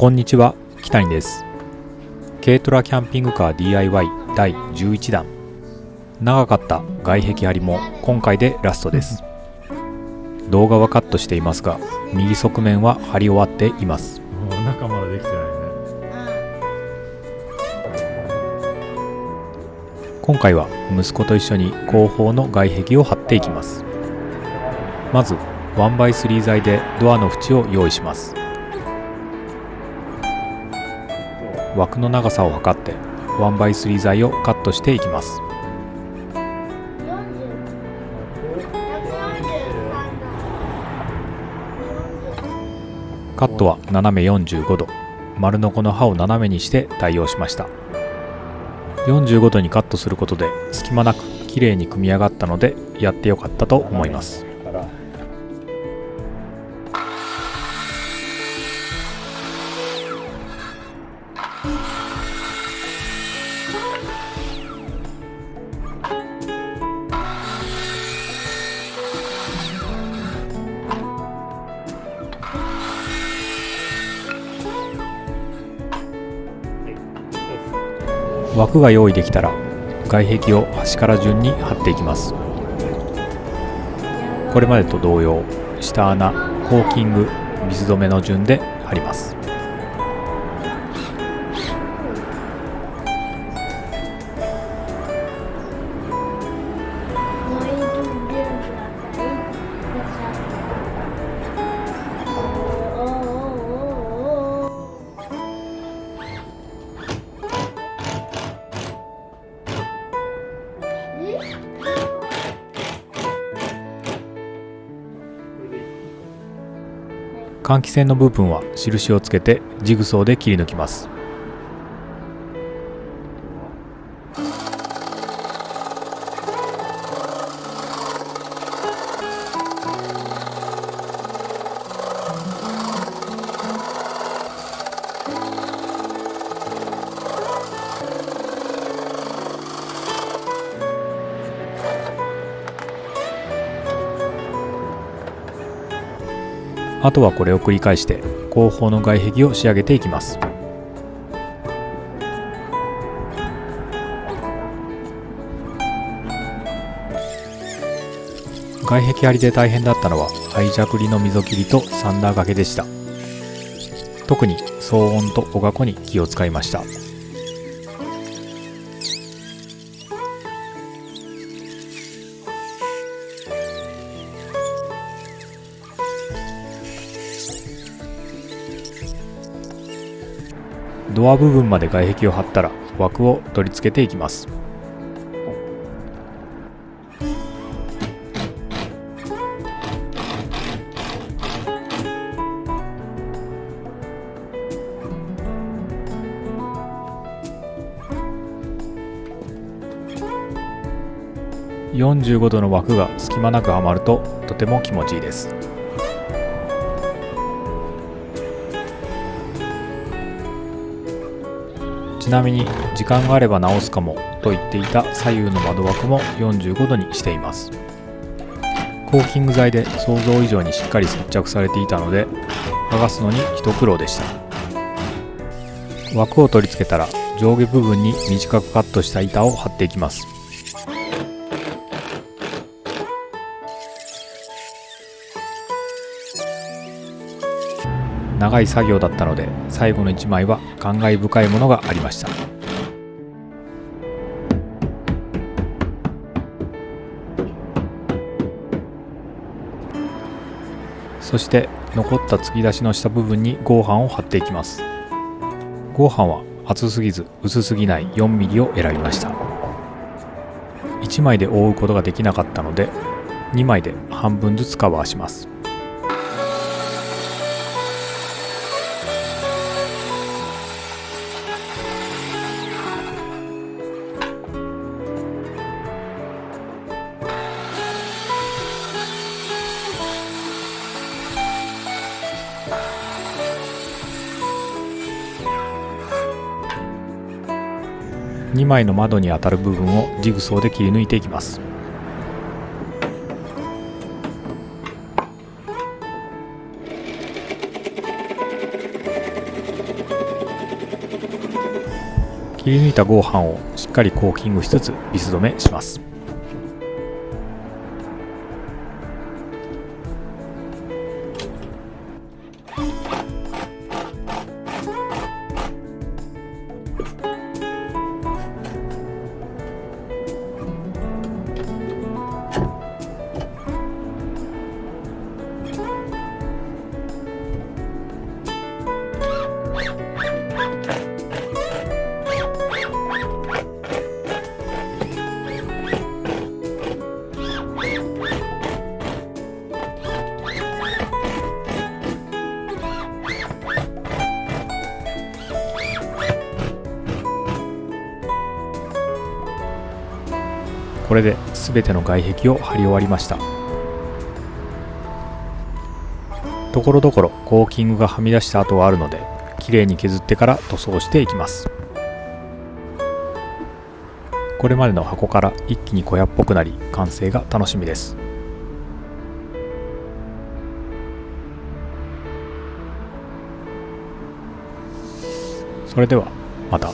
こんにちは、北谷です。軽トラキャンピングカー DIY 第11弾。長かった外壁張りも今回でラストです。動画はカットしていますが、右側面は張り終わっています。中まだできてないね。今回は息子と一緒に後方の外壁を張っていきます。まず 1x3 材でドアの縁を用意します。枠の長さを測って 1x3 材をカットしていきます。カットは斜め45度、丸ノコの刃を斜めにして対応しました。45度にカットすることで隙間なくきれいに組み上がったので、やってよかったと思います。枠が用意できたら外壁を端から順に貼っていきます。これまでと同様、下穴、コーキング、水止めの順で貼ります。換気扇の部分は印をつけてジグソーで切り抜きます。あとはこれを繰り返して後方の外壁を仕上げていきます。外壁張りで大変だったのはハイジャクリの溝切りとサンダー掛けでした。特に騒音とおがこに気を使いました。ドア部分まで外壁を張ったら枠を取り付けていきます。45度の枠が隙間なくはまるととても気持ちいいです。ちなみに時間があれば直すかもと言っていた左右の窓枠も45度にしています。コーキング材で想像以上にしっかり接着されていたので、剥がすのに一苦労でした。枠を取り付けたら上下部分に短くカットした板を貼っていきます。長い作業だったので最後の1枚は感慨深いものがありました。そして残った突き出しの下部分に合板を貼っていきます。合板は厚すぎず薄すぎない 4mm を選びました。1枚で覆うことができなかったので2枚で半分ずつカバーします。2枚の窓に当たる部分をジグソーで切り抜いていきます。切り抜いた合板をしっかりコーキングしつつビス止めします。これで全ての外壁を貼り終わりました。ところどころコーキングがはみ出した跡はあるので、きれいに削ってから塗装していきます。これまでの箱から一気に小屋っぽくなり、完成が楽しみです。それではまた。